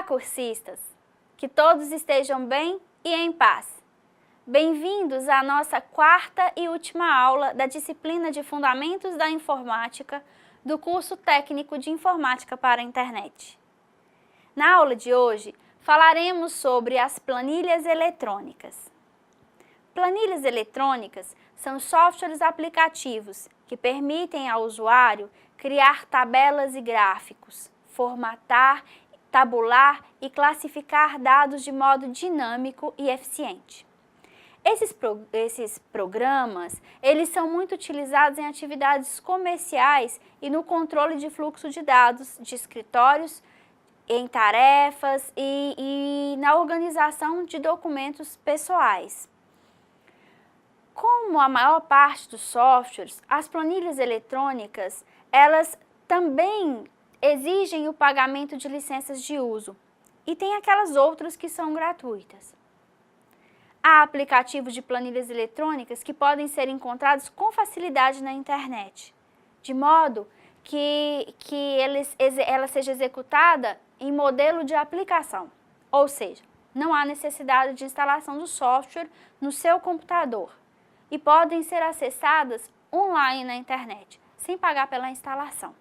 cursistas! Que todos estejam bem e em paz. Bem-vindos à nossa quarta e última aula da disciplina de Fundamentos da Informática do curso técnico de Informática para a Internet. Na aula de hoje, falaremos sobre as planilhas eletrônicas. Planilhas eletrônicas são softwares aplicativos que permitem ao usuário criar tabelas e gráficos, formatar, tabular e classificar dados de modo dinâmico e eficiente. Esses programas, eles são muito utilizados em atividades comerciais e no controle de fluxo de dados de escritórios, em tarefas e na organização de documentos pessoais. Como a maior parte dos softwares, as planilhas eletrônicas, elas também exigem o pagamento de licenças de uso e tem aquelas outras que são gratuitas. Há aplicativos de planilhas eletrônicas que podem ser encontrados com facilidade na internet, de modo que ela seja executada em modelo de aplicação, ou seja, não há necessidade de instalação do software no seu computador e podem ser acessadas online na internet, sem pagar pela instalação.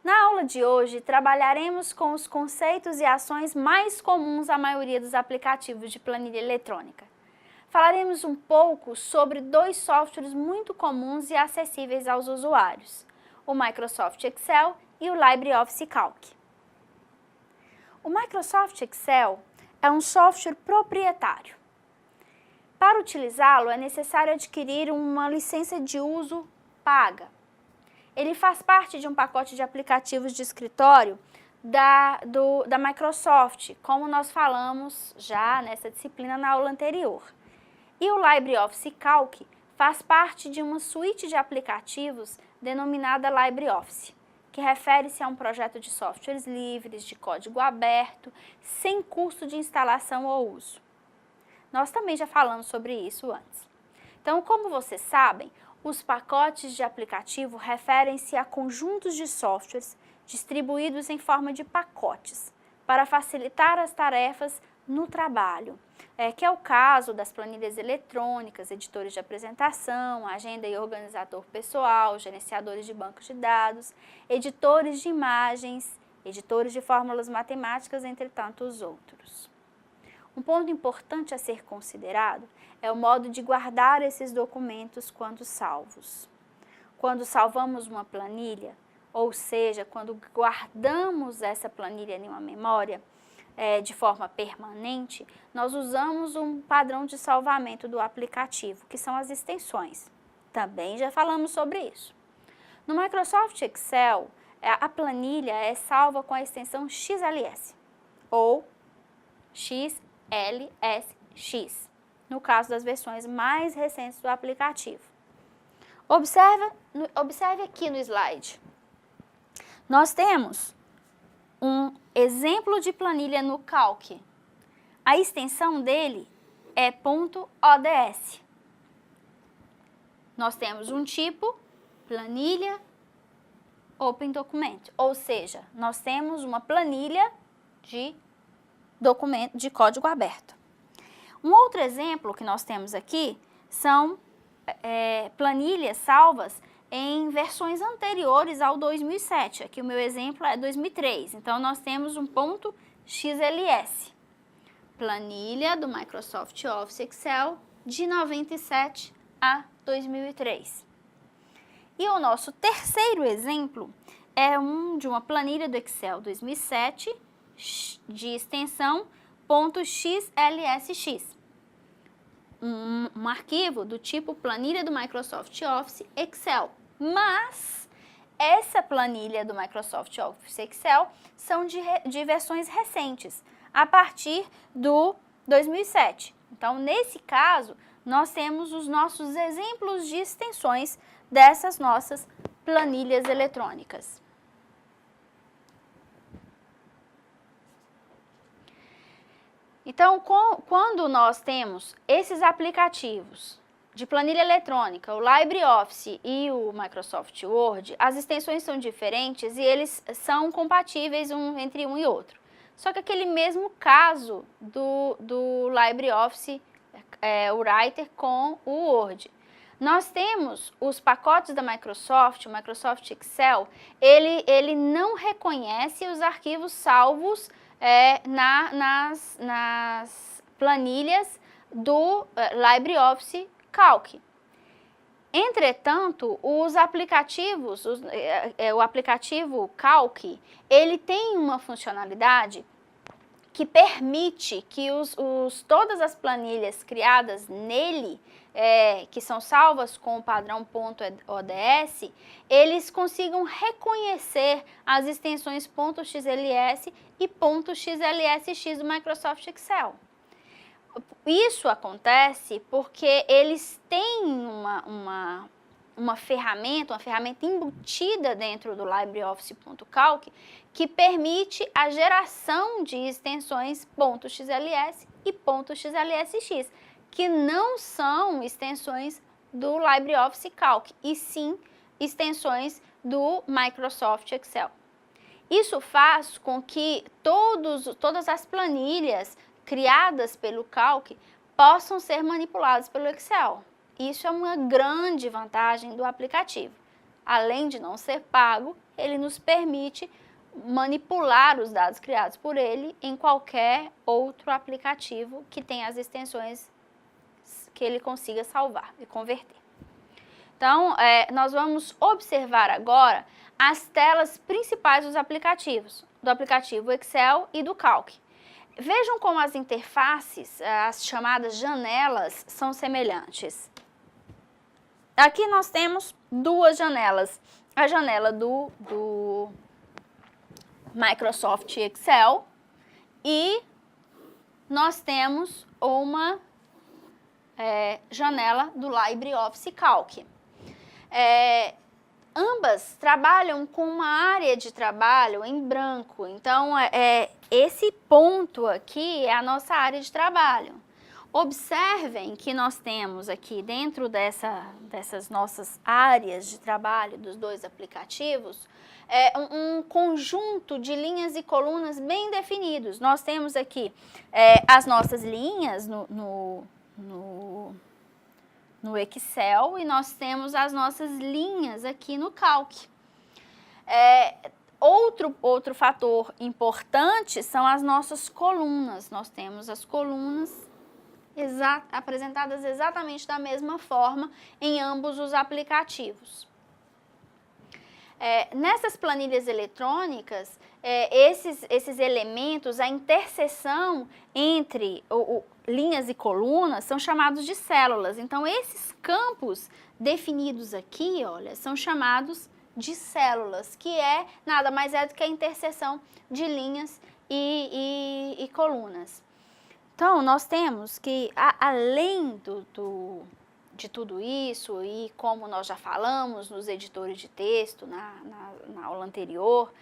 Na aula de hoje, trabalharemos com os conceitos e ações mais comuns à maioria dos aplicativos de planilha eletrônica. Falaremos um pouco sobre dois softwares muito comuns e acessíveis aos usuários, o Microsoft Excel e o LibreOffice Calc. O Microsoft Excel é um software proprietário. Para utilizá-lo, é necessário adquirir uma licença de uso paga. Ele faz parte de um pacote de aplicativos de escritório da Microsoft, como nós falamos já nessa disciplina na aula anterior. E o LibreOffice Calc faz parte de uma suíte de aplicativos denominada LibreOffice, que refere-se a um projeto de softwares livres, de código aberto, sem custo de instalação ou uso. Nós também já falamos sobre isso antes. Então, como vocês sabem, os pacotes de aplicativo referem-se a conjuntos de softwares distribuídos em forma de pacotes para facilitar as tarefas no trabalho, que é o caso das planilhas eletrônicas, editores de apresentação, agenda e organizador pessoal, gerenciadores de bancos de dados, editores de imagens, editores de fórmulas matemáticas, entre tantos outros. Um ponto importante a ser considerado é o modo de guardar esses documentos quando salvos. Quando salvamos uma planilha, ou seja, quando guardamos essa planilha em uma memória de forma permanente, nós usamos um padrão de salvamento do aplicativo, que são as extensões. Também já falamos sobre isso. No Microsoft Excel, a planilha é salva com a extensão XLS ou XLSX, no caso das versões mais recentes do aplicativo. Observe aqui no slide. Nós temos um exemplo de planilha no Calc. A extensão dele é .ods. Nós temos um tipo, planilha Open Document, ou seja, nós temos uma planilha de documento de código aberto. Um outro exemplo que nós temos aqui são planilhas salvas em versões anteriores ao 2007. Aqui o meu exemplo é 2003, então nós temos um .xls. Planilha do Microsoft Office Excel de 97 a 2003. E o nosso terceiro exemplo é de uma planilha do Excel 2007 de extensão .xlsx. Um arquivo do tipo planilha do Microsoft Office Excel, mas essa planilha do Microsoft Office Excel são de versões recentes, a partir do 2007. Então, nesse caso, nós temos os nossos exemplos de extensões dessas nossas planilhas eletrônicas. Então, quando nós temos esses aplicativos de planilha eletrônica, o LibreOffice e o Microsoft Word, as extensões são diferentes e eles são compatíveis entre um e outro. só que aquele mesmo caso do LibreOffice Writer com o Word. Nós temos os pacotes da Microsoft, o Microsoft Excel, ele não reconhece os arquivos salvos nas planilhas do LibreOffice Calc. Entretanto, os aplicativos, o aplicativo Calc, ele tem uma funcionalidade que permite que todas as planilhas criadas nele, que são salvas com o padrão .ods, eles consigam reconhecer as extensões .xls e .xlsx do Microsoft Excel. Isso acontece porque eles têm uma ferramenta embutida dentro do LibreOffice.calc que permite a geração de extensões .xls e .xlsx, que não são extensões do LibreOffice Calc, e sim extensões do Microsoft Excel. Isso faz com que todas as planilhas criadas pelo Calc possam ser manipuladas pelo Excel. Isso é uma grande vantagem do aplicativo. Além de não ser pago, ele nos permite manipular os dados criados por ele em qualquer outro aplicativo que tenha as extensões que ele consiga salvar e converter. Então, nós vamos observar agora as telas principais dos aplicativos, do aplicativo Excel e do Calc. Vejam como as interfaces, as chamadas janelas, são semelhantes. Aqui nós temos duas janelas. A janela do Microsoft Excel e nós temos uma janela do LibreOffice Calc. Ambas trabalham com uma área de trabalho em branco, então esse ponto aqui é a nossa área de trabalho. Observem que nós temos aqui dentro dessas nossas áreas de trabalho dos dois aplicativos um conjunto de linhas e colunas bem definidos. Nós temos aqui as nossas linhas no Excel e nós temos as nossas linhas aqui no Calc. Outro fator importante são as nossas colunas. Nós temos as colunas apresentadas exatamente da mesma forma em ambos os aplicativos. Nessas planilhas eletrônicas, esses elementos, a interseção entre linhas e colunas são chamados de células. Então, esses campos definidos aqui, olha, são chamados de células, que nada mais do que a interseção de linhas e colunas. Então, nós temos que, além de tudo isso, e como nós já falamos nos editores de texto, na aula anterior,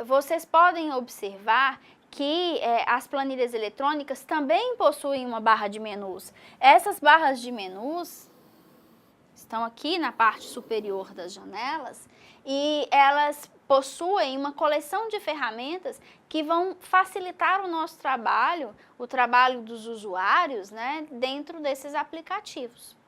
vocês podem observar que as planilhas eletrônicas também possuem uma barra de menus. Essas barras de menus estão aqui na parte superior das janelas e elas possuem uma coleção de ferramentas que vão facilitar o nosso trabalho, o trabalho dos usuários, né, dentro desses aplicativos.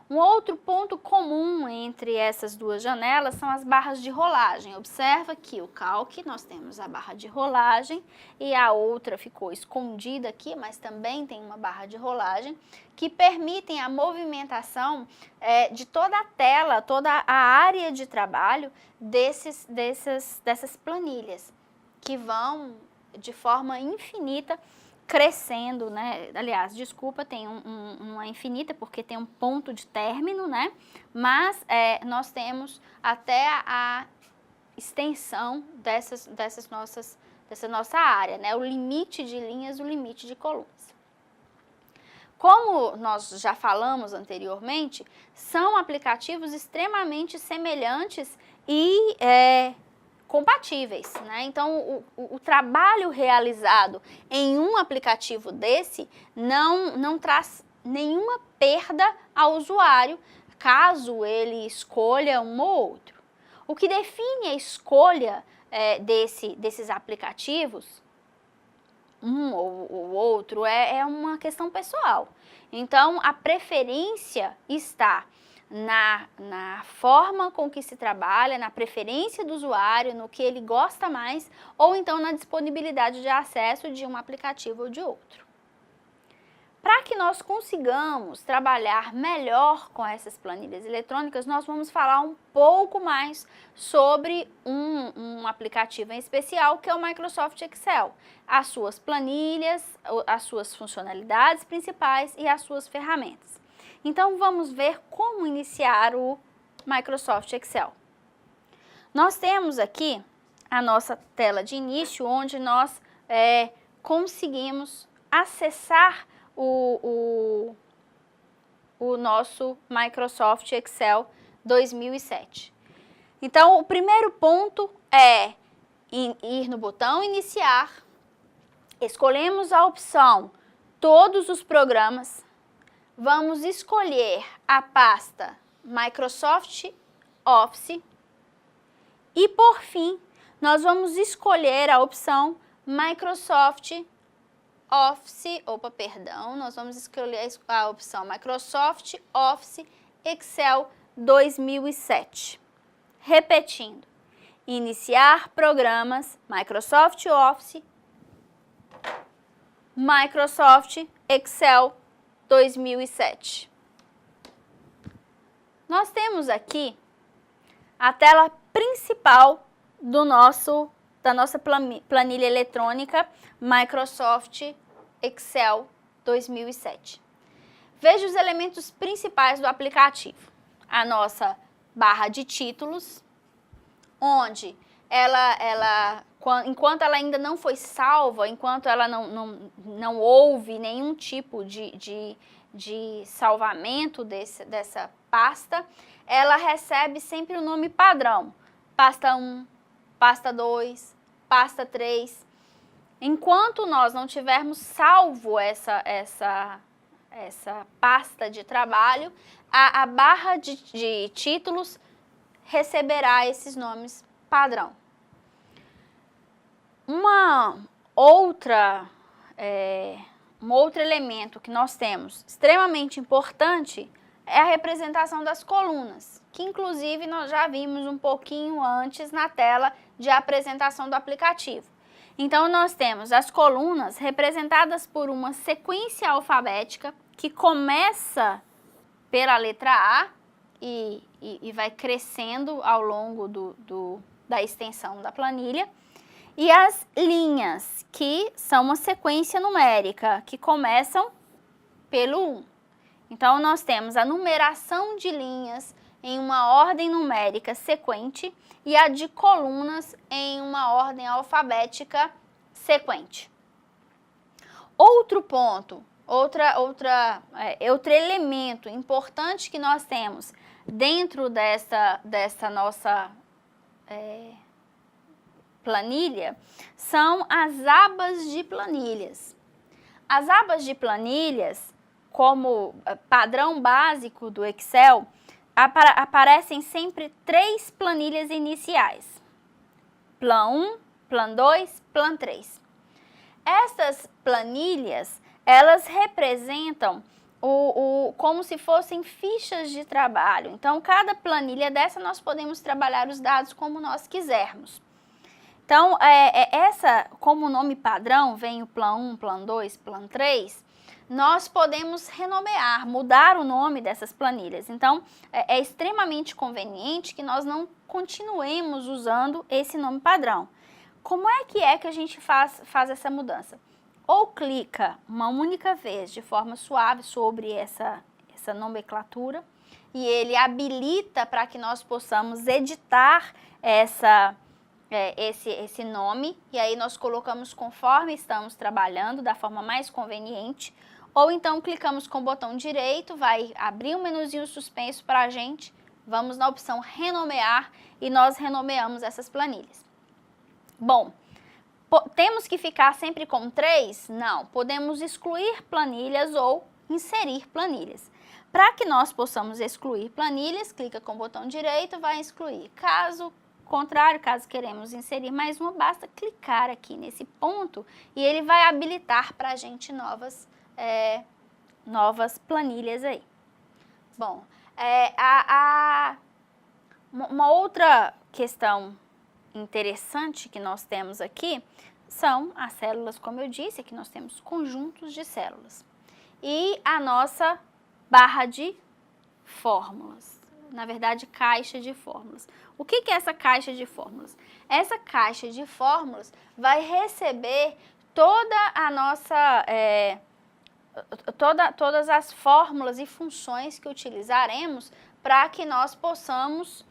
Um outro ponto comum entre essas duas janelas são as barras de rolagem. Observa que o Calc nós temos a barra de rolagem e a outra ficou escondida aqui, mas também tem uma barra de rolagem que permitem a movimentação de toda a tela, toda a área de trabalho dessas planilhas, que vão de forma infinita crescendo, né? Aliás, desculpa, tem uma infinita porque tem um ponto de término, né? Mas nós temos até a extensão dessa nossa área, né? O limite de linhas, o limite de colunas. Como nós já falamos anteriormente, são aplicativos extremamente semelhantes e compatíveis, né? Então, o trabalho realizado em um aplicativo desse não traz nenhuma perda ao usuário, caso ele escolha um ou outro. O que define a escolha desses aplicativos um ou o outro, é uma questão pessoal. Então, a preferência está na forma com que se trabalha, na preferência do usuário, no que ele gosta mais, ou então na disponibilidade de acesso de um aplicativo ou de outro. Para que nós consigamos trabalhar melhor com essas planilhas eletrônicas, nós vamos falar um pouco mais sobre um aplicativo em especial, que é o Microsoft Excel. As suas planilhas, as suas funcionalidades principais e as suas ferramentas. Então, vamos ver como iniciar o Microsoft Excel. Nós temos aqui a nossa tela de início, onde nós conseguimos acessar o nosso Microsoft Excel 2007. Então, o primeiro ponto é ir no botão Iniciar, escolhemos a opção Todos os programas, vamos escolher a pasta Microsoft Office e, por fim, nós vamos escolher a opção Microsoft Office, nós vamos escolher a opção Microsoft Office Excel 2007. Repetindo, iniciar programas, Microsoft Office, Microsoft Excel 2007. Nós temos aqui a tela principal da nossa planilha eletrônica Microsoft Excel 2007. Veja os elementos principais do aplicativo. A nossa barra de títulos, onde enquanto ela ainda não foi salva, enquanto ela não houve nenhum tipo de salvamento dessa pasta, ela recebe sempre o nome padrão. Pasta 1, pasta 2, pasta 3. Enquanto nós não tivermos salvo essa pasta de trabalho, a barra de títulos receberá esses nomes padrão. Um outro elemento que nós temos extremamente importante é a representação das colunas, que inclusive nós já vimos um pouquinho antes na tela de apresentação do aplicativo. Então, nós temos as colunas representadas por uma sequência alfabética que começa pela letra A e vai crescendo ao longo da extensão da planilha. E as linhas, que são uma sequência numérica, que começam pelo 1. Então, nós temos a numeração de linhas em uma ordem numérica sequente e a de colunas em uma ordem alfabética sequente. Outro ponto, outro elemento importante que nós temos dentro dessa nossa planilha são as abas de planilhas. As abas de planilhas, como padrão básico do Excel, aparecem sempre 3 planilhas iniciais: Plan 1, Plan 2, Plan 3. Essas planilhas, elas representam como se fossem fichas de trabalho. Então, cada planilha dessa nós podemos trabalhar os dados como nós quisermos. Então, como o nome padrão vem o Plan 1, Plan 2, Plan 3, nós podemos renomear, mudar o nome dessas planilhas. Então, é extremamente conveniente que nós não continuemos usando esse nome padrão. Como é que a gente faz essa mudança? Ou clica uma única vez de forma suave sobre essa nomenclatura e ele habilita para que nós possamos editar esse nome, e aí nós colocamos conforme estamos trabalhando, da forma mais conveniente, ou então clicamos com o botão direito, vai abrir um menuzinho suspenso para a gente, vamos na opção renomear e nós renomeamos essas planilhas. Bom, temos que ficar sempre com 3? Não, podemos excluir planilhas ou inserir planilhas. Para que nós possamos excluir planilhas, clica com o botão direito, vai excluir. Caso contrário, caso queremos inserir mais uma, basta clicar aqui nesse ponto e ele vai habilitar para a gente novas planilhas aí. Bom, uma outra questão interessante que nós temos aqui são as células, como eu disse, aqui nós temos conjuntos de células. E a nossa barra de fórmulas, na verdade, caixa de fórmulas. O que é essa caixa de fórmulas? Essa caixa de fórmulas vai receber toda a nossa, todas as fórmulas e funções que utilizaremos para que nós possamos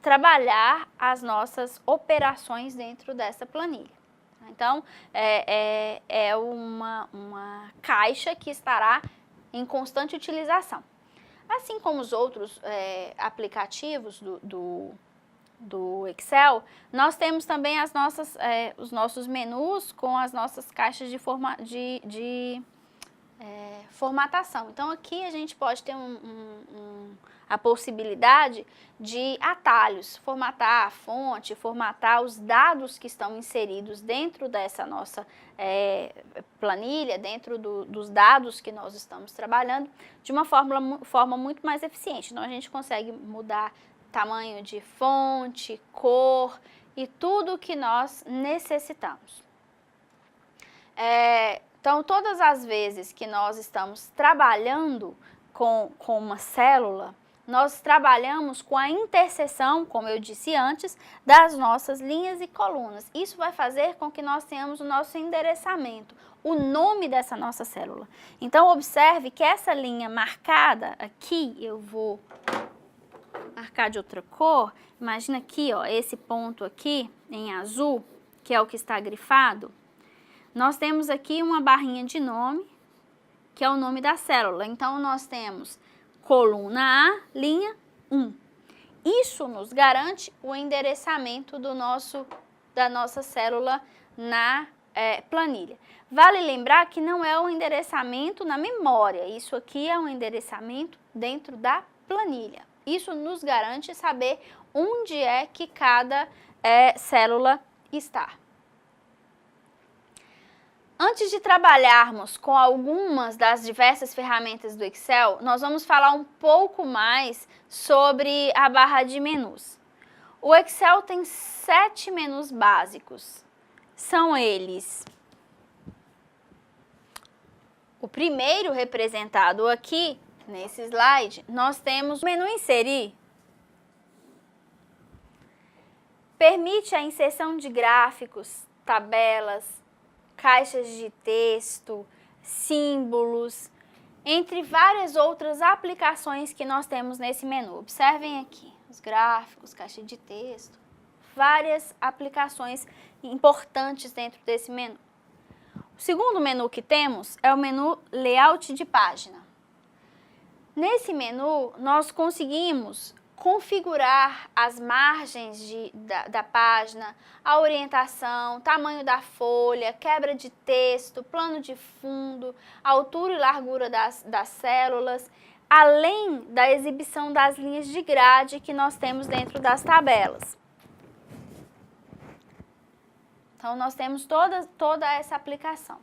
trabalhar as nossas operações dentro dessa planilha. Então, é uma caixa que estará em constante utilização. Assim como os outros aplicativos do Excel, nós temos também os nossos menus com as nossas caixas de formatação. Então, aqui a gente pode ter a possibilidade de atalhos, formatar a fonte, formatar os dados que estão inseridos dentro dessa nossa planilha, dentro dos dados que nós estamos trabalhando, de uma forma muito mais eficiente. Então, a gente consegue mudar tamanho de fonte, cor e tudo o que nós necessitamos. Então, todas as vezes que nós estamos trabalhando com uma célula, nós trabalhamos com a interseção, como eu disse antes, das nossas linhas e colunas. Isso vai fazer com que nós tenhamos o nosso endereçamento, o nome dessa nossa célula. Então, observe que essa linha marcada aqui, eu vou marcar de outra cor, imagina aqui, ó, esse ponto aqui em azul, que é o que está grifado, nós temos aqui uma barrinha de nome, que é o nome da célula. Então, nós temos coluna A, linha 1. Isso nos garante o endereçamento da nossa célula na planilha. Vale lembrar que não é um endereçamento na memória, isso aqui é um endereçamento dentro da planilha. Isso nos garante saber onde é que cada célula está. Antes de trabalharmos com algumas das diversas ferramentas do Excel, nós vamos falar um pouco mais sobre a barra de menus. O Excel tem 7 menus básicos. São eles: o primeiro representado aqui, nesse slide, nós temos o menu Inserir. Permite a inserção de gráficos, tabelas, caixas de texto, símbolos, entre várias outras aplicações que nós temos nesse menu. Observem aqui, os gráficos, caixa de texto, várias aplicações importantes dentro desse menu. O segundo menu que temos é o menu Layout de página. Nesse menu, nós conseguimos configurar as margens da página, a orientação, tamanho da folha, quebra de texto, plano de fundo, altura e largura das células, além da exibição das linhas de grade que nós temos dentro das tabelas. Então, nós temos toda essa aplicação.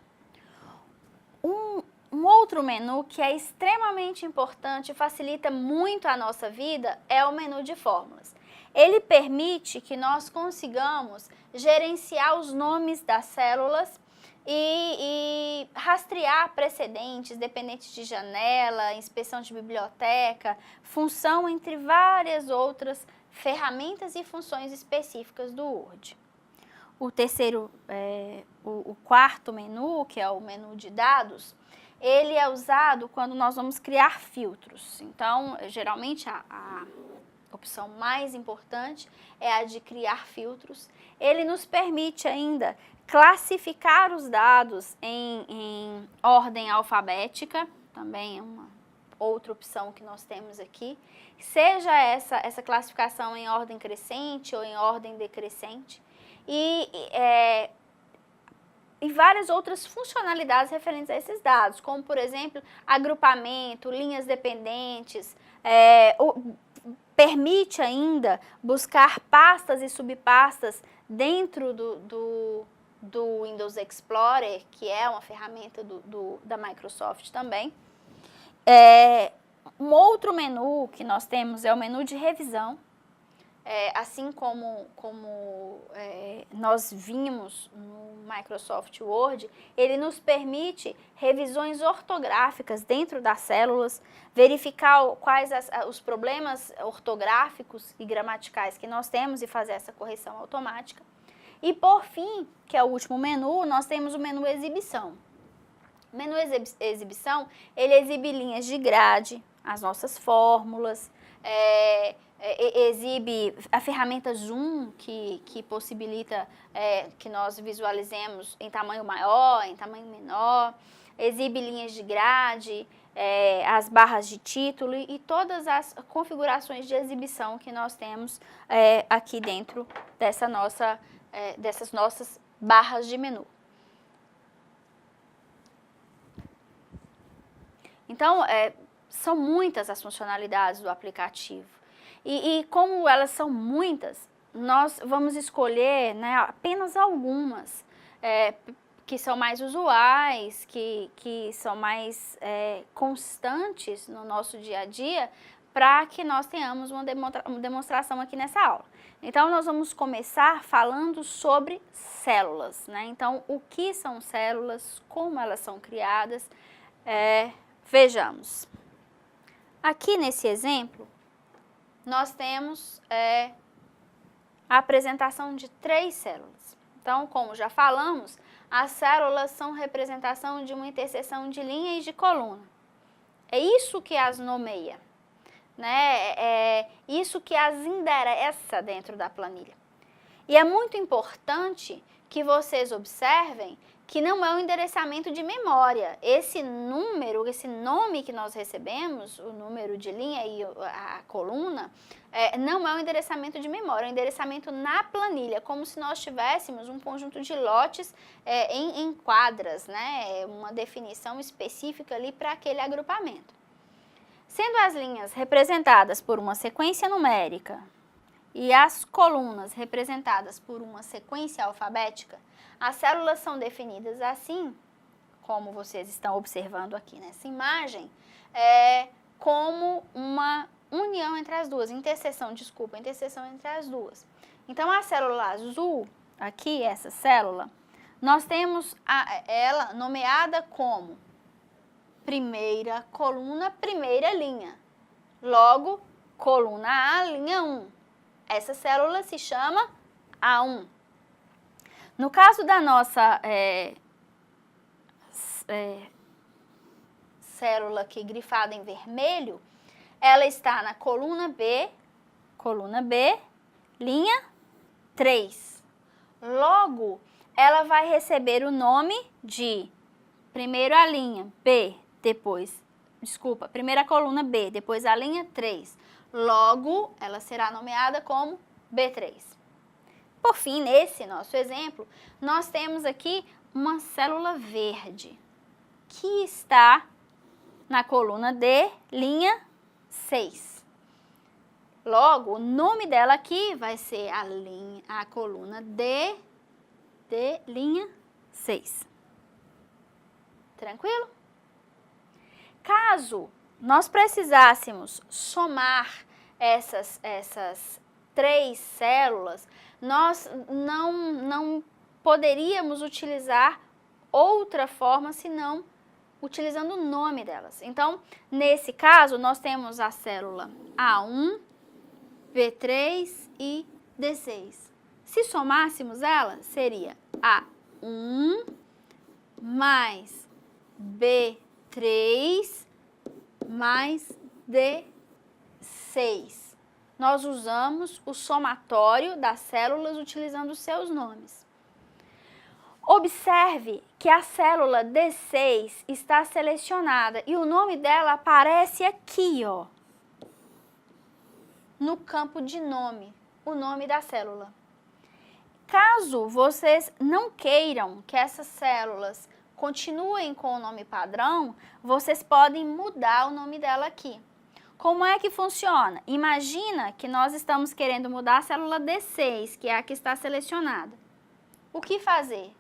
Um outro menu que é extremamente importante e facilita muito a nossa vida é o menu de fórmulas. Ele permite que nós consigamos gerenciar os nomes das células e rastrear precedentes, dependentes de janela, inspeção de biblioteca, função, entre várias outras ferramentas e funções específicas do Word. O terceiro, o quarto menu, que é o menu de dados, ele é usado quando nós vamos criar filtros. Então, geralmente, a opção mais importante é a de criar filtros. Ele nos permite ainda classificar os dados em ordem alfabética, também é uma outra opção que nós temos aqui. Seja essa classificação em ordem crescente ou em ordem decrescente. E várias outras funcionalidades referentes a esses dados, como, por exemplo, agrupamento, linhas dependentes, permite ainda buscar pastas e subpastas dentro do Windows Explorer, que é uma ferramenta da Microsoft também. Um outro menu que nós temos é o menu de revisão. Assim como nós vimos no Microsoft Word, ele nos permite revisões ortográficas dentro das células, verificar quais os problemas ortográficos e gramaticais que nós temos e fazer essa correção automática. E por fim, que é o último menu, nós temos o menu exibição. O menu exibição, ele exibe linhas de grade, as nossas fórmulas, exibe a ferramenta Zoom, que possibilita que nós visualizemos em tamanho maior, em tamanho menor, exibe linhas de grade, as barras de título e todas as configurações de exibição que nós temos aqui dentro dessas nossas barras de menu. Então, são muitas as funcionalidades do aplicativo. E como elas são muitas, nós vamos escolher, né, apenas algumas que são mais usuais, que são mais constantes no nosso dia a dia, para que nós tenhamos uma demonstração aqui nessa aula. Então, nós vamos começar falando sobre células, né? Então, o que são células, como elas são criadas, vejamos. Aqui nesse exemplo, nós temos a apresentação de 3 células. Então, como já falamos, as células são representação de uma interseção de linha e de coluna. É isso que as nomeia, né? É isso que as endereça dentro da planilha. E é muito importante que vocês observem que não é um endereçamento de memória. Esse número, esse nome que nós recebemos, o número de linha e a coluna, não é um endereçamento de memória, é um endereçamento na planilha, como se nós tivéssemos um conjunto de lotes em quadras, né? Uma definição específica ali para aquele agrupamento. Sendo as linhas representadas por uma sequência numérica e as colunas representadas por uma sequência alfabética, as células são definidas assim, como vocês estão observando aqui nessa imagem, como uma união entre as duas, interseção entre as duas. Então, a célula azul, aqui, essa célula, nós temos ela nomeada como primeira coluna, primeira linha. Logo, coluna A, linha 1. Essa célula se chama A1. No caso da nossa célula aqui grifada em vermelho, ela está na coluna B, linha 3. Logo, ela vai receber o nome de primeiro a linha B, primeira coluna B, depois a linha 3. Logo, ela será nomeada como B3. Por fim, nesse nosso exemplo, nós temos aqui uma célula verde, que está na coluna D, linha 6. Logo, o nome dela aqui vai ser a coluna D, linha 6. Tranquilo? Caso nós precisássemos somar essas 3 células, nós não poderíamos utilizar outra forma senão utilizando o nome delas. Então, nesse caso, nós temos a célula A1, B3 e D6. Se somássemos ela, seria A1 mais B3 mais D6. Nós usamos o somatório das células utilizando os seus nomes. Observe que a célula D6 está selecionada e o nome dela aparece aqui, ó, no campo de nome, o nome da célula. Caso vocês não queiram que essas células continuem com o nome padrão, vocês podem mudar o nome dela aqui. Como é que funciona? Imagina que nós estamos querendo mudar a célula D6, que é a que está selecionada. O que fazer?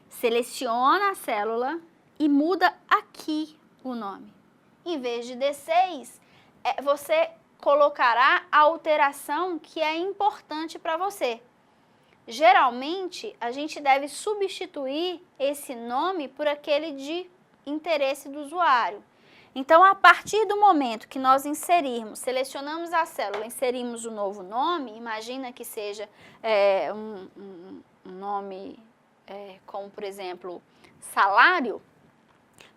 Seleciona a célula e muda aqui o nome. Em vez de D6, você colocará a alteração que é importante para você. Geralmente, a gente deve substituir esse nome por aquele de interesse do usuário. Então, a partir do momento que nós selecionamos a célula, inserimos o novo nome, imagina que seja um nome como, por exemplo, salário,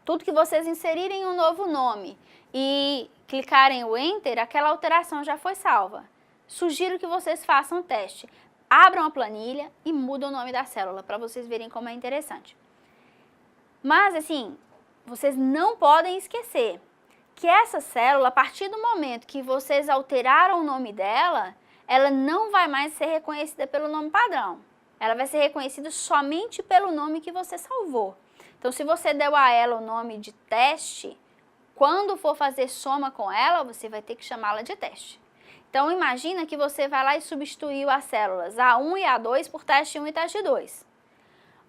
tudo que vocês inserirem um novo nome e clicarem o Enter, aquela alteração já foi salva. Sugiro que vocês façam o teste. Abram a planilha e mudam o nome da célula, para vocês verem como é interessante. Mas, assim, vocês não podem esquecer que essa célula, a partir do momento que vocês alteraram o nome dela, ela não vai mais ser reconhecida pelo nome padrão. Ela vai ser reconhecida somente pelo nome que você salvou. Então, se você deu a ela o nome de teste, quando for fazer soma com ela, você vai ter que chamá-la de teste. Então, imagina que você vai lá e substituiu as células A1 e A2 por teste 1 e teste 2.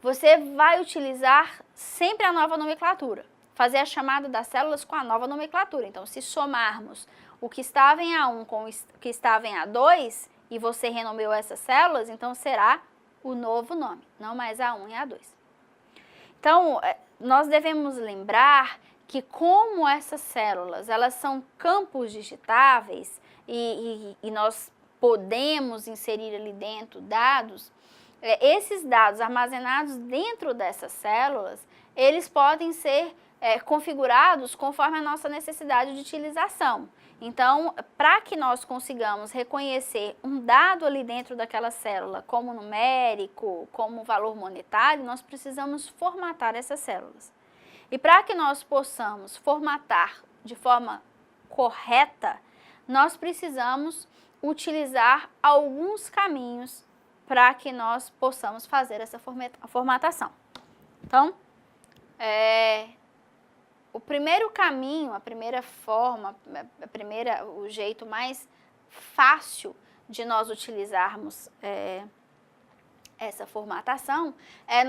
Você vai utilizar sempre a nova nomenclatura, fazer a chamada das células com a nova nomenclatura. Então, se somarmos o que estava em A1 com o que estava em A2 e você renomeou essas células, então será o novo nome, não mais A1 e A2. Então, nós devemos lembrar que como essas células, elas são campos digitáveis e nós podemos inserir ali dentro dados, esses dados armazenados dentro dessas células, eles podem ser configurados conforme a nossa necessidade de utilização. Então, para que nós consigamos reconhecer um dado ali dentro daquela célula como numérico, como valor monetário, nós precisamos formatar essas células. E para que nós possamos formatar de forma correta, nós precisamos utilizar alguns caminhos para que nós possamos fazer essa formatação. Então, o primeiro caminho, a primeira forma, o jeito mais fácil de nós utilizarmos essa formatação é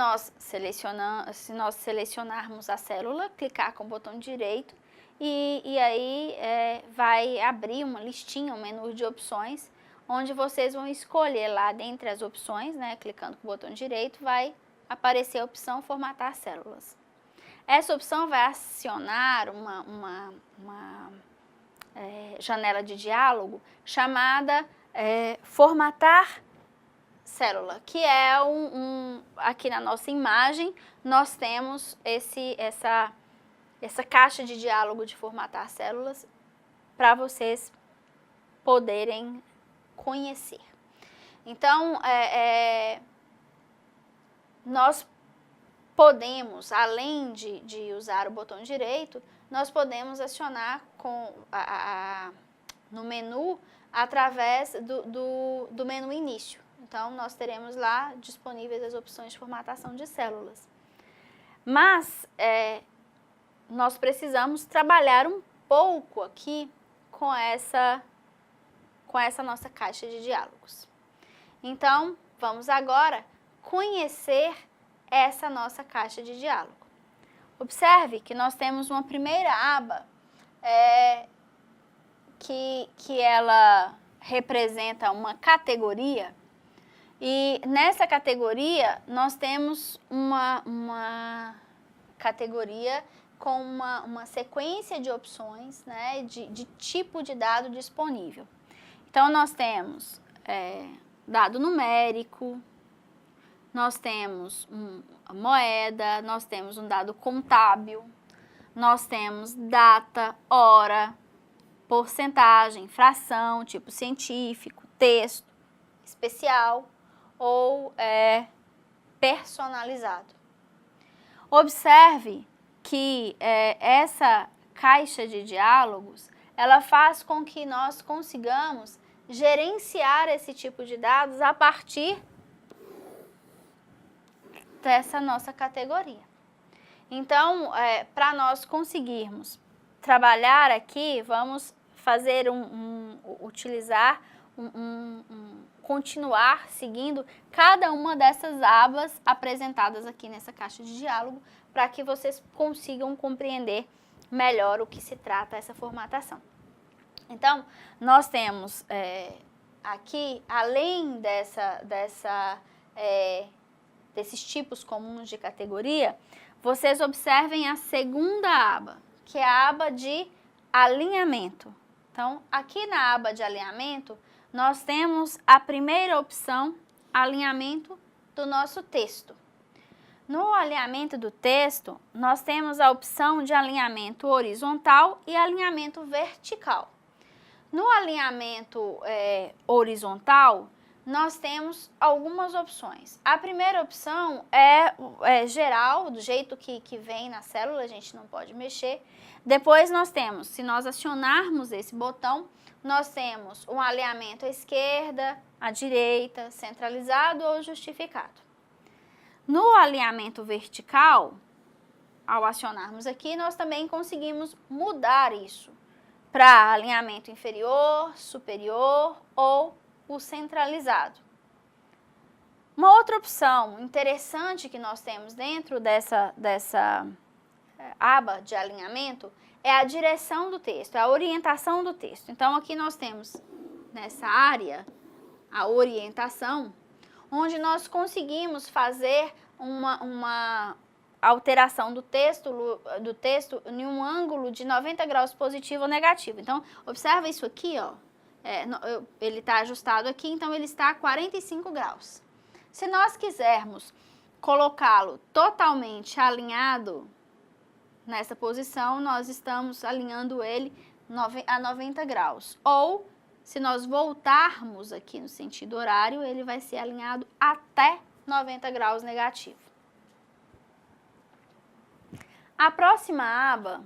se nós selecionarmos a célula, clicar com o botão direito e aí vai abrir uma listinha, um menu de opções, onde vocês vão escolher lá dentre as opções, né, clicando com o botão direito, vai aparecer a opção formatar células. Essa opção vai acionar uma janela de diálogo chamada formatar célula, que é aqui na nossa imagem nós temos essa caixa de diálogo de formatar células para vocês poderem conhecer. Então, nós podemos, além de usar o botão direito, nós podemos acionar no menu através do menu início. Então, nós teremos lá disponíveis as opções de formatação de células. Mas, nós precisamos trabalhar um pouco aqui com essa nossa caixa de diálogos. Então, vamos agora conhecer essa nossa caixa de diálogo. Observe que nós temos uma primeira aba que ela representa uma categoria e nessa categoria nós temos uma categoria com uma sequência de opções, né, de tipo de dado disponível. Então, nós temos dado numérico, nós temos a moeda, nós temos um dado contábil, nós temos data, hora, porcentagem, fração, tipo científico, texto, especial ou personalizado. Observe que essa caixa de diálogos, ela faz com que nós consigamos gerenciar esse tipo de dados a partir dessa nossa categoria. Então, para nós conseguirmos trabalhar aqui, vamos fazer continuar seguindo cada uma dessas abas apresentadas aqui nessa caixa de diálogo, para que vocês consigam compreender melhor o que se trata essa formatação. Então, nós temos aqui, além desses tipos comuns de categoria, vocês observem a segunda aba, que é a aba de alinhamento. Então, aqui na aba de alinhamento, nós temos a primeira opção, alinhamento do nosso texto. No alinhamento do texto, nós temos a opção de alinhamento horizontal e alinhamento vertical. No alinhamento horizontal, nós temos algumas opções. A primeira opção é geral, do jeito que vem na célula, a gente não pode mexer. Depois nós temos, se nós acionarmos esse botão, nós temos um alinhamento à esquerda, à direita, centralizado ou justificado. No alinhamento vertical, ao acionarmos aqui, nós também conseguimos mudar isso para alinhamento inferior, superior ou o centralizado. Uma outra opção interessante que nós temos dentro dessa aba de alinhamento é a direção do texto, a orientação do texto. Então, aqui nós temos nessa área a orientação, onde nós conseguimos fazer uma alteração do texto em um ângulo de 90 graus positivo ou negativo. Então, observa isso aqui, ó. Ele está ajustado aqui, então ele está a 45 graus. Se nós quisermos colocá-lo totalmente alinhado nessa posição, nós estamos alinhando ele a 90 graus. Ou, se nós voltarmos aqui no sentido horário, ele vai ser alinhado até 90 graus negativo. A próxima aba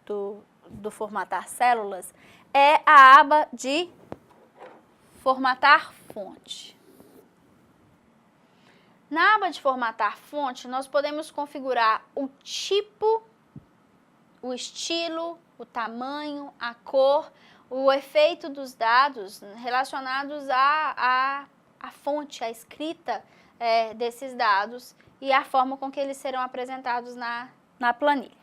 do formatar células é a aba de formatar fonte. Na aba de formatar fonte, nós podemos configurar o tipo, o estilo, o tamanho, a cor, o efeito dos dados relacionados à fonte, à escrita desses dados e a forma com que eles serão apresentados na planilha.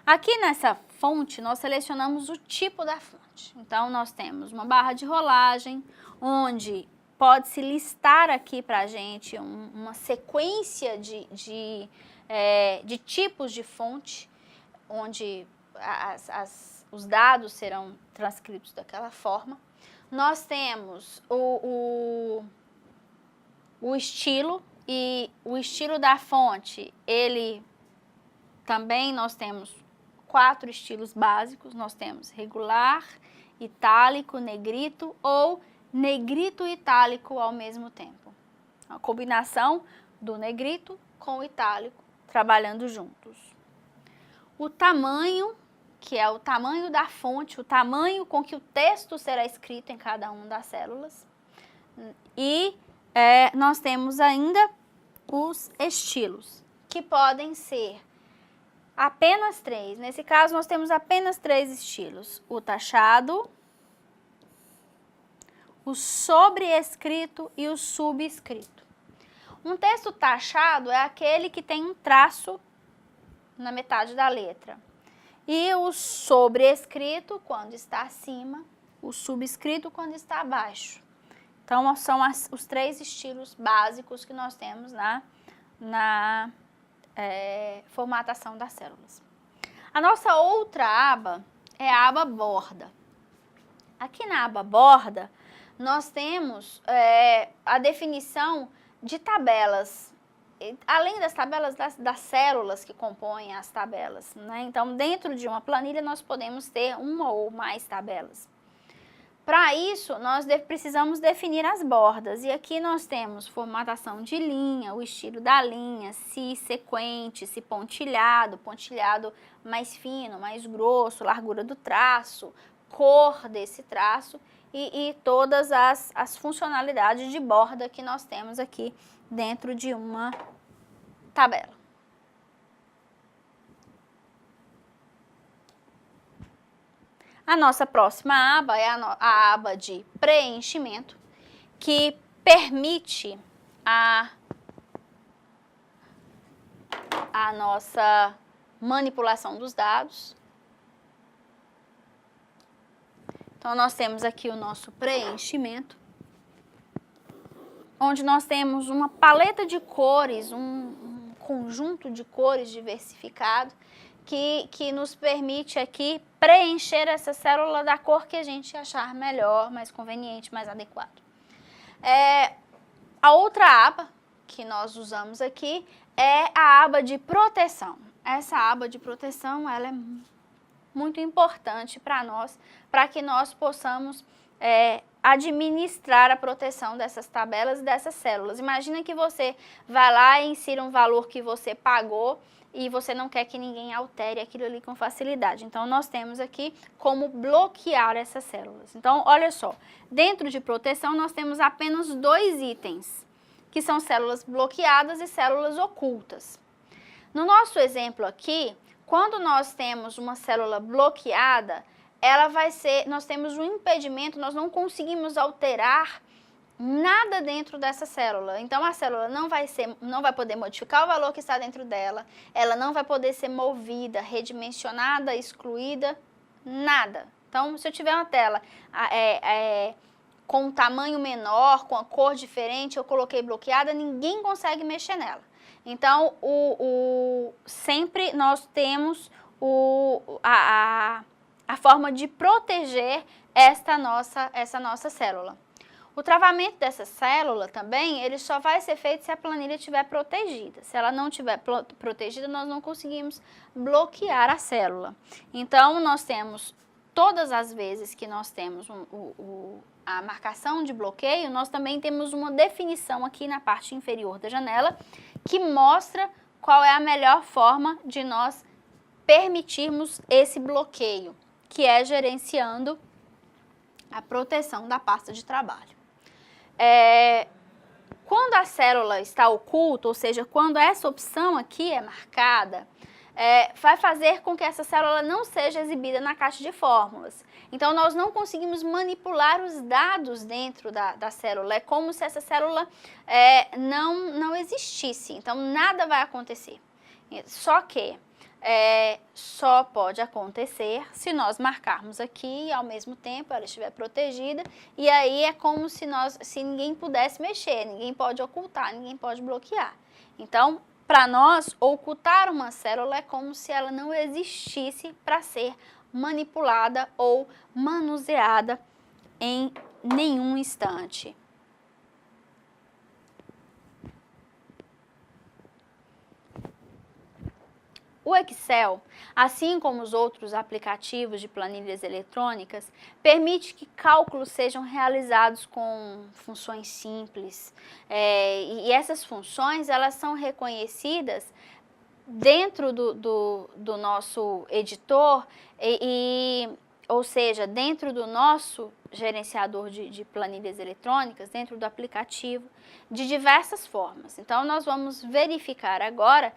Aqui nessa fonte, nós selecionamos o tipo da fonte. Então, nós temos uma barra de rolagem, onde pode-se listar aqui para a gente uma sequência de tipos de fonte, onde os dados serão transcritos daquela forma. Nós temos o estilo, e o estilo da fonte, nós temos 4 estilos básicos. Nós temos regular, itálico, negrito ou negrito e itálico ao mesmo tempo. A combinação do negrito com o itálico trabalhando juntos. O tamanho, que é o tamanho da fonte, o tamanho com que o texto será escrito em cada uma das células. E nós temos ainda os estilos, que podem ser apenas 3. Nesse caso, nós temos apenas 3 estilos: o tachado, o sobrescrito e o subscrito. Um texto tachado é aquele que tem um traço na metade da letra. E o sobrescrito, quando está acima, o subscrito, quando está abaixo. Então, são os 3 estilos básicos que nós temos na formatação das células. A nossa outra aba é a aba borda. Aqui na aba borda, nós temos a definição de tabelas, além das tabelas das células que compõem as tabelas, né? Então, dentro de uma planilha, nós podemos ter uma ou mais tabelas. Para isso, nós precisamos definir as bordas, e aqui nós temos formatação de linha, o estilo da linha, se sequente, se pontilhado, pontilhado mais fino, mais grosso, largura do traço, cor desse traço e todas as funcionalidades de borda que nós temos aqui dentro de uma tabela. A nossa próxima aba é a aba de preenchimento, que permite a nossa manipulação dos dados. Então, nós temos aqui o nosso preenchimento, onde nós temos uma paleta de cores, um conjunto de cores diversificado, que nos permite aqui preencher essa célula da cor que a gente achar melhor, mais conveniente, mais adequado. A outra aba que nós usamos aqui é a aba de proteção. Essa aba de proteção, ela é muito importante para nós, para que nós possamos administrar a proteção dessas tabelas e dessas células. Imagina que você vai lá e insira um valor que você pagou e você não quer que ninguém altere aquilo ali com facilidade. Então, nós temos aqui como bloquear essas células. Então, olha só, dentro de proteção nós temos apenas 2 itens, que são células bloqueadas e células ocultas. No nosso exemplo aqui, quando nós temos uma célula bloqueada, ela vai ser, nós temos um impedimento, nós não conseguimos alterar nada dentro dessa célula. Então, a célula não vai poder modificar o valor que está dentro dela, ela não vai poder ser movida, redimensionada, excluída, nada. Então, se eu tiver uma tela com um tamanho menor, com a cor diferente, eu coloquei bloqueada, ninguém consegue mexer nela. Então, sempre nós temos a forma de proteger essa nossa célula. O travamento dessa célula também, ele só vai ser feito se a planilha estiver protegida. Se ela não estiver protegida, nós não conseguimos bloquear a célula. Então, nós temos, todas as vezes que nós temos a marcação de bloqueio, nós também temos uma definição aqui na parte inferior da janela, que mostra qual é a melhor forma de nós permitirmos esse bloqueio, que é gerenciando a proteção da pasta de trabalho. Quando a célula está oculta, ou seja, quando essa opção aqui é marcada, vai fazer com que essa célula não seja exibida na caixa de fórmulas. Então, nós não conseguimos manipular os dados dentro da célula. É como se essa célula não existisse. Então, nada vai acontecer. Só que só pode acontecer se nós marcarmos aqui e ao mesmo tempo ela estiver protegida, e aí é como se ninguém pudesse mexer, ninguém pode ocultar, ninguém pode bloquear. Então, para nós, ocultar uma célula é como se ela não existisse para ser manipulada ou manuseada em nenhum instante. O Excel, assim como os outros aplicativos de planilhas eletrônicas, permite que cálculos sejam realizados com funções simples. E essas funções, elas são reconhecidas dentro do nosso editor, ou seja, dentro do nosso gerenciador de planilhas eletrônicas, dentro do aplicativo, de diversas formas. Então, nós vamos verificar agora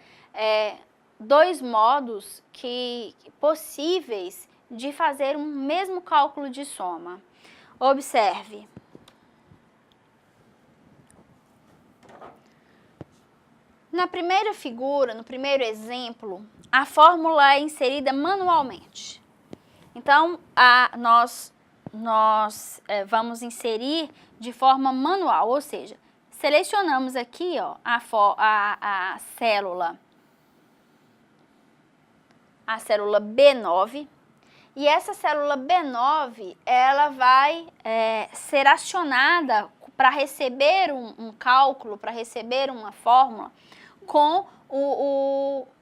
2 modos possíveis de fazer um mesmo cálculo de soma. Observe. Na primeira figura, no primeiro exemplo, a fórmula é inserida manualmente. Então, nós vamos inserir de forma manual, ou seja, selecionamos aqui a célula B9, e essa célula B9, ela vai ser acionada para receber um cálculo, para receber uma fórmula com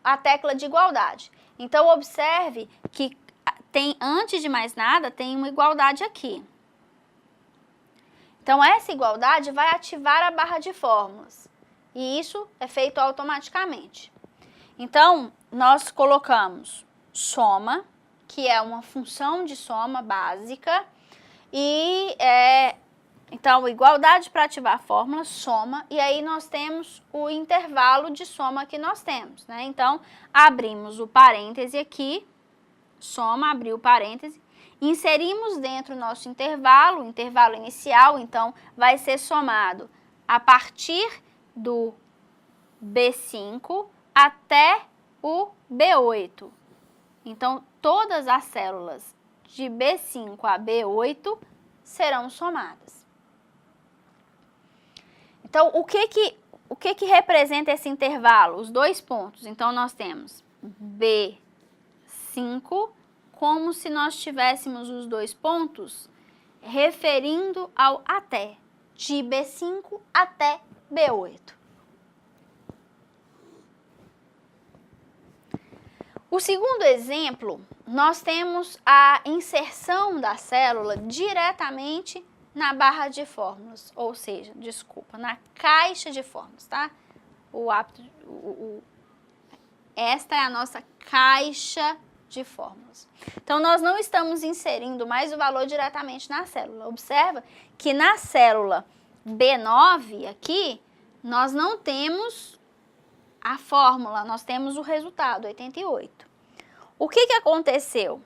a tecla de igualdade. Então, observe que antes de mais nada, tem uma igualdade aqui. Então, essa igualdade vai ativar a barra de fórmulas, e isso é feito automaticamente. Então, nós colocamos soma, que é uma função de soma básica, e então, igualdade para ativar a fórmula, soma, e aí nós temos o intervalo de soma que nós temos, né? Então, abrimos o parêntese aqui, soma, abriu o parêntese, inserimos dentro do nosso intervalo, o intervalo inicial, então vai ser somado a partir do B5 até o B8. Então, todas as células de B5 a B8 serão somadas. Então, o que representa esse intervalo? Os dois pontos. Então, nós temos B5 como se nós tivéssemos os dois pontos referindo ao até, de B5 até B8. O segundo exemplo, nós temos a inserção da célula diretamente na barra de fórmulas, ou seja, na caixa de fórmulas, tá? Esta é a nossa caixa de fórmulas. Então, nós não estamos inserindo mais o valor diretamente na célula. Observa que na célula B9 aqui, nós não temos a fórmula, nós temos o resultado, 88. O que aconteceu?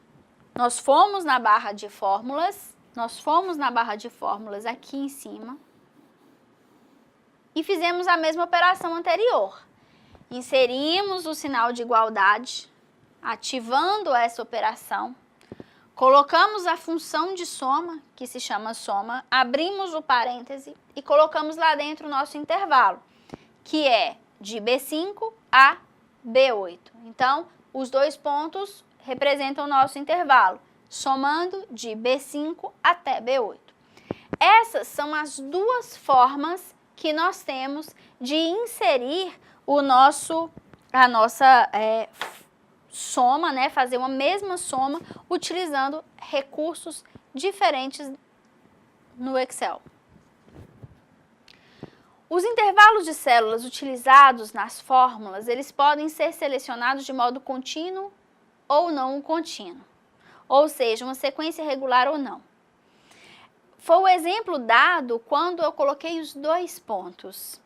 Nós fomos na barra de fórmulas, aqui em cima e fizemos a mesma operação anterior. Inserimos o sinal de igualdade, ativando essa operação, colocamos a função de soma, que se chama soma, abrimos o parêntese e colocamos lá dentro o nosso intervalo, que é de B5 a B8. Então, os dois pontos representam o nosso intervalo, somando de B5 até B8. Essas são as duas formas que nós temos de inserir a nossa soma, né? Fazer uma mesma soma utilizando recursos diferentes no Excel. Os intervalos de células utilizados nas fórmulas, eles podem ser selecionados de modo contínuo ou não contínuo, ou seja, uma sequência regular ou não. Foi o exemplo dado quando eu coloquei os dois pontos.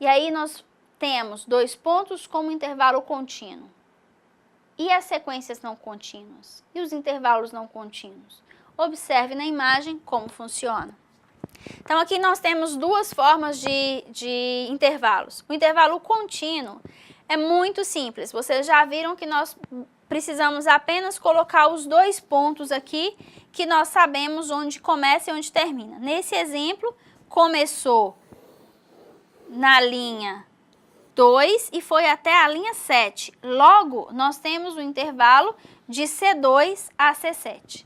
E aí nós temos dois pontos como intervalo contínuo. E as sequências não contínuas? E os intervalos não contínuos? Observe na imagem como funciona. Então, aqui nós temos duas formas de intervalos. O intervalo contínuo é muito simples. Vocês já viram que nós precisamos apenas colocar os dois pontos aqui, que nós sabemos onde começa e onde termina. Nesse exemplo, começou na linha 2 e foi até a linha 7. Logo, nós temos o intervalo de C2 a C7.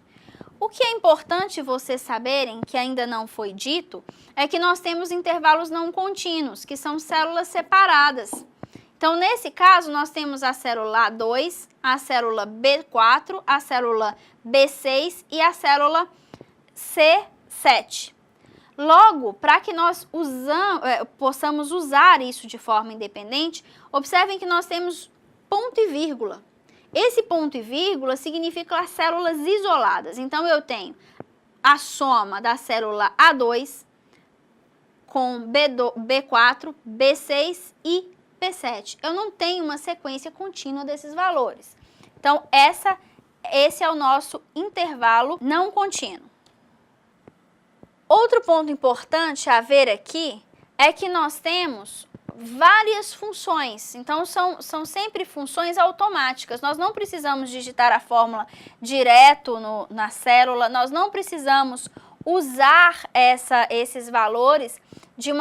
O que é importante vocês saberem, que ainda não foi dito, é que nós temos intervalos não contínuos, que são células separadas. Então, nesse caso, nós temos a célula A2, a célula B4, a célula B6 e a célula C7. Logo, para que nós possamos usar isso de forma independente, observem que nós temos ponto e vírgula. Esse ponto e vírgula significa as células isoladas. Então, eu tenho a soma da célula A2 com B4, B6 e B7. Eu não tenho uma sequência contínua desses valores. Então, esse é o nosso intervalo não contínuo. Outro ponto importante a ver aqui é que nós temos várias funções, então são sempre funções automáticas. Nós não precisamos digitar a fórmula direto na célula, nós não precisamos usar esses valores de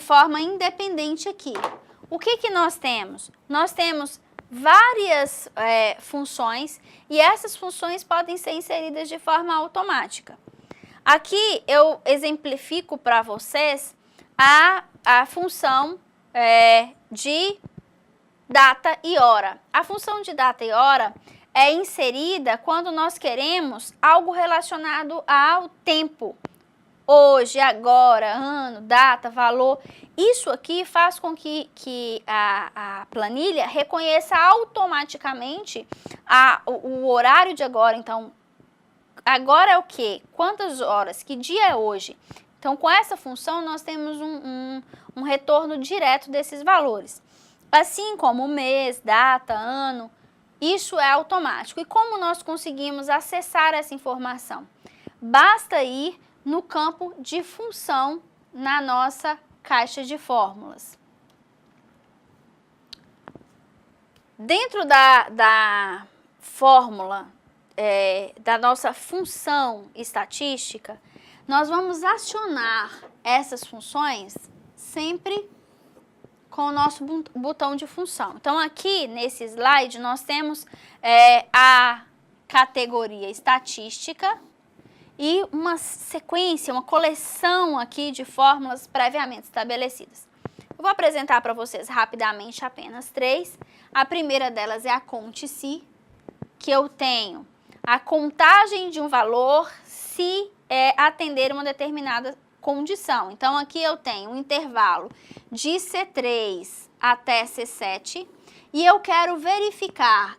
forma independente aqui. O que nós temos? Nós temos várias funções e essas funções podem ser inseridas de forma automática. Aqui eu exemplifico para vocês a função de data e hora. A função de data e hora é inserida quando nós queremos algo relacionado ao tempo. Hoje, agora, ano, data, valor. Isso aqui faz com que a planilha reconheça automaticamente o horário de agora. Então, agora é o quê? Quantas horas? Que dia é hoje? Então, com essa função, nós temos um retorno direto desses valores. Assim como mês, data, ano, Isso é automático. E como nós conseguimos acessar essa informação? Basta ir no campo de função na nossa caixa de fórmulas. Dentro da fórmula da nossa função estatística, nós vamos acionar essas funções sempre com o nosso botão de função. Então, aqui nesse slide, nós temos a categoria estatística e uma sequência, uma coleção aqui de fórmulas previamente estabelecidas. Eu vou apresentar para vocês rapidamente apenas 3. A primeira delas é a conte-se, que eu tenho a contagem de um valor se atender uma determinada condição. Então, aqui eu tenho um intervalo de C3 até C7 e eu quero verificar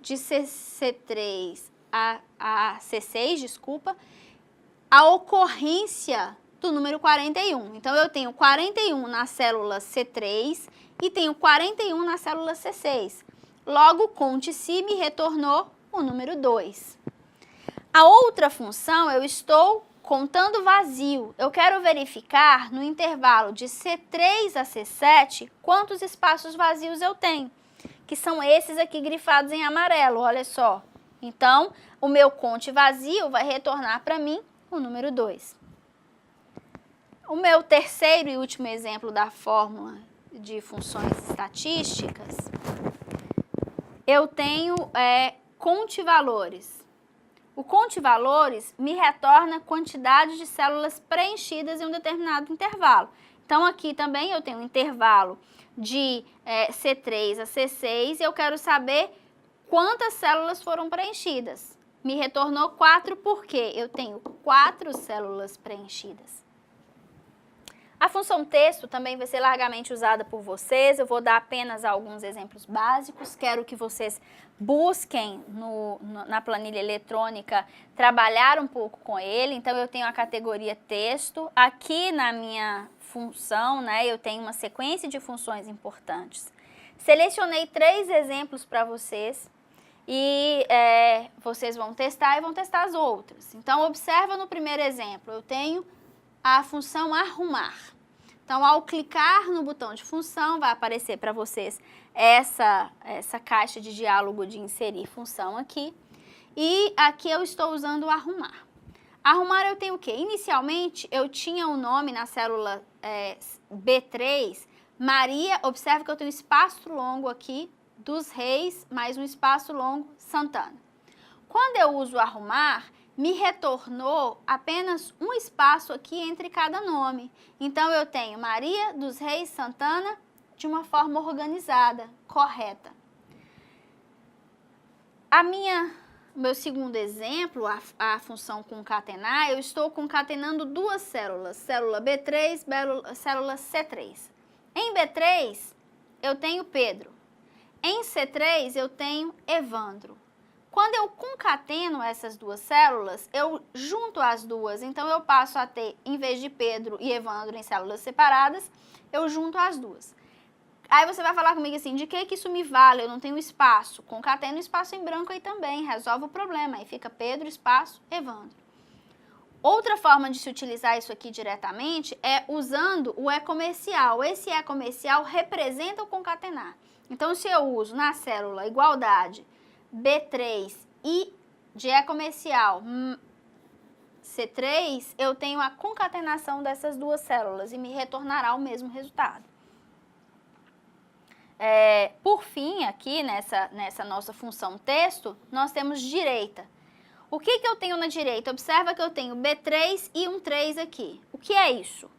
de C3 a C6, desculpa, a ocorrência do número 41. Então, eu tenho 41 na célula C3 e tenho 41 na célula C6. Logo, conte-se me retornou o número 2. A outra função, eu estou contando vazio. Eu quero verificar no intervalo de C3 a C7 quantos espaços vazios eu tenho, que são esses aqui grifados em amarelo, olha só. Então, o meu conte vazio vai retornar para mim o número 2. O meu terceiro e último exemplo da fórmula de funções estatísticas, eu tenho conte valores. O conte valores me retorna a quantidade de células preenchidas em um determinado intervalo. Então, aqui também eu tenho um intervalo de C3 a C6 e eu quero saber quantas células foram preenchidas. Me retornou 4 porque eu tenho 4 células preenchidas. A função texto também vai ser largamente usada por vocês. Eu vou dar apenas alguns exemplos básicos. Quero que vocês busquem na planilha eletrônica trabalhar um pouco com ele. Então, eu tenho a categoria texto. Aqui na minha função, eu tenho uma sequência de funções importantes. Selecionei 3 exemplos para vocês e vocês vão testar e vão testar as outras. Então, observa no primeiro exemplo, eu tenho a função arrumar. Então, ao clicar no botão de função, vai aparecer para vocês essa caixa de diálogo de inserir função aqui. E aqui eu estou usando o arrumar. Arrumar eu tenho o quê? Inicialmente, eu tinha o nome na célula B3, Maria, observe que eu tenho espaço longo aqui, dos Reis, mais um espaço longo, Santana. Quando eu uso arrumar, me retornou apenas um espaço aqui entre cada nome. Então, eu tenho Maria dos Reis Santana de uma forma organizada, correta. Meu segundo exemplo, a função concatenar, eu estou concatenando 2 células, célula B3, célula C3. Em B3, eu tenho Pedro. Em C3, eu tenho Evandro. Quando eu concateno essas 2 células, eu junto as duas. Então, eu passo a ter, em vez de Pedro e Evandro em células separadas, eu junto as 2. Aí você vai falar comigo assim, de que isso me vale? Eu não tenho espaço. Concateno espaço em branco aí também, resolve o problema. Aí fica Pedro, espaço, Evandro. Outra forma de se utilizar isso aqui diretamente é usando o e-comercial. Esse e-comercial representa o concatenar. Então, se eu uso na célula igualdade B3 e de e-comercial C3, eu tenho a concatenação dessas 2 células e me retornará o mesmo resultado. Por fim, aqui nessa nossa função texto, nós temos direita. O que eu tenho na direita? Observa que eu tenho B3 e um 3 aqui. O que é isso?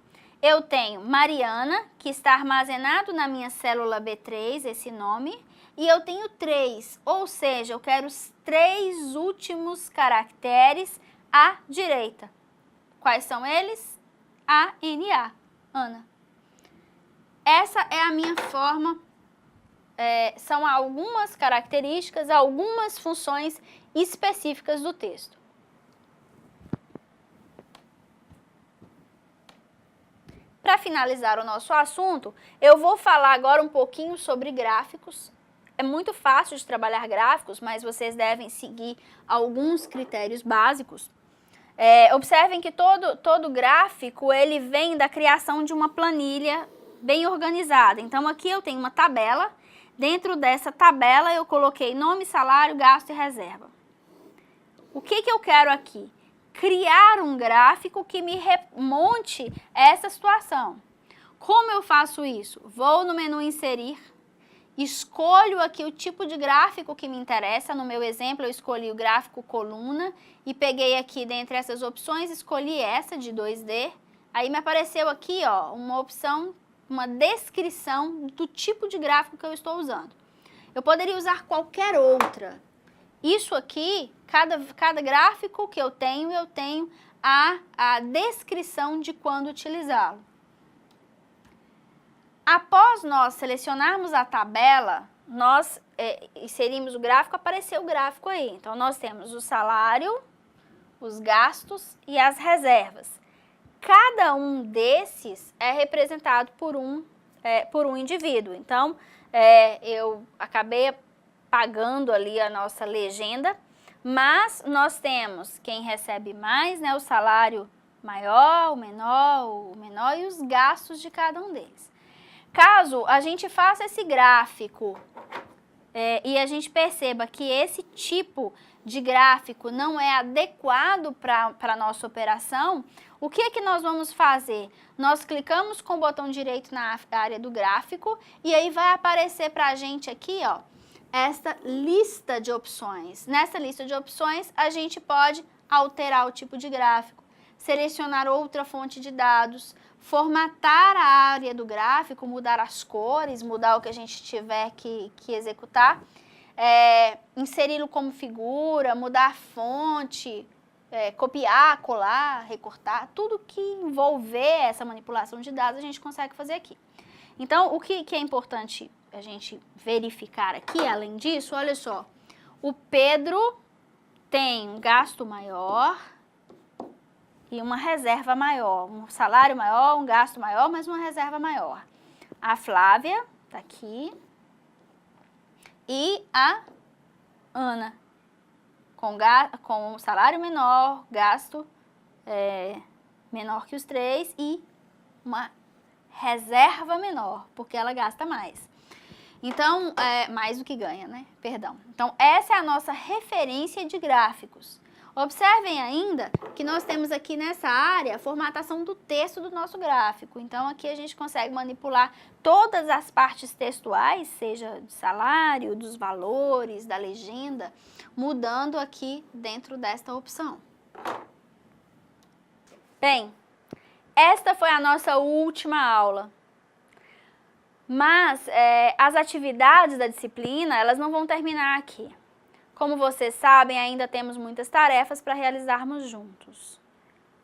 Eu tenho Mariana, que está armazenado na minha célula B3, esse nome, e eu tenho 3, ou seja, eu quero os 3 últimos caracteres à direita. Quais são eles? A-N-A, Ana. Essa é a minha forma, são algumas características, algumas funções específicas do texto. Para finalizar o nosso assunto, eu vou falar agora um pouquinho sobre gráficos. é muito fácil de trabalhar gráficos, mas vocês devem seguir alguns critérios básicos. Observem que todo gráfico, ele vem da criação de uma planilha bem organizada. Então, aqui eu tenho uma tabela. Dentro dessa tabela, eu coloquei nome, salário, gasto e reserva. O que eu quero aqui? Criar um gráfico que me remonte essa situação. Como eu faço isso? Vou no menu Inserir, escolho aqui o tipo de gráfico que me interessa. No meu exemplo, eu escolhi o gráfico coluna e peguei aqui dentre essas opções, escolhi essa de 2D. Aí me apareceu aqui, ó, uma opção, uma descrição do tipo de gráfico que eu estou usando. Eu poderia usar qualquer outra. Isso aqui, cada gráfico que eu tenho a descrição de quando utilizá-lo. Após nós selecionarmos a tabela, nós inserimos o gráfico, apareceu o gráfico aí. Então, nós temos o salário, os gastos e as reservas. Cada um desses é representado por um indivíduo. Então, eu acabei pagando ali a nossa legenda, mas nós temos quem recebe mais, né, o salário maior, o menor e os gastos de cada um deles. Caso a gente faça esse gráfico e a gente perceba que esse tipo de gráfico não é adequado para a nossa operação, o que é que nós vamos fazer? Nós clicamos com o botão direito na área do gráfico e aí vai aparecer para a gente aqui, ó, esta lista de opções. Nessa lista de opções, a gente pode alterar o tipo de gráfico, selecionar outra fonte de dados, formatar a área do gráfico, mudar as cores, mudar o que a gente tiver que executar, inseri-lo como figura, mudar a fonte, copiar, colar, recortar, tudo que envolver essa manipulação de dados a gente consegue fazer aqui. Então, o que é importante a gente verificar aqui, além disso, olha só, o Pedro tem um gasto maior e uma reserva maior, um salário maior, um gasto maior, mas uma reserva maior. A Flávia tá aqui e a Ana com um salário menor, gasto menor que os três e uma reserva menor, porque ela gasta mais. Então, mais do que ganha, né? Perdão. Então, essa é a nossa referência de gráficos. Observem ainda que nós temos aqui nessa área a formatação do texto do nosso gráfico. Então, aqui a gente consegue manipular todas as partes textuais, seja de salário, dos valores, da legenda, mudando aqui dentro desta opção. Bem, esta foi a nossa última aula. Mas as atividades da disciplina, elas não vão terminar aqui. Como vocês sabem, ainda temos muitas tarefas para realizarmos juntos.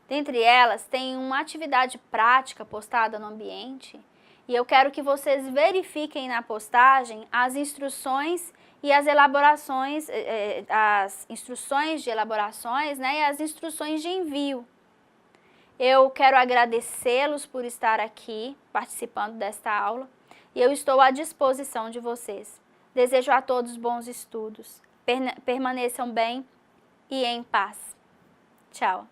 Dentre elas, tem uma atividade prática postada no ambiente e eu quero que vocês verifiquem na postagem as instruções e as elaborações, as instruções de elaborações, né, e as instruções de envio. Eu quero agradecê-los por estar aqui participando desta aula e eu estou à disposição de vocês. Desejo a todos bons estudos. Permaneçam bem e em paz. Tchau.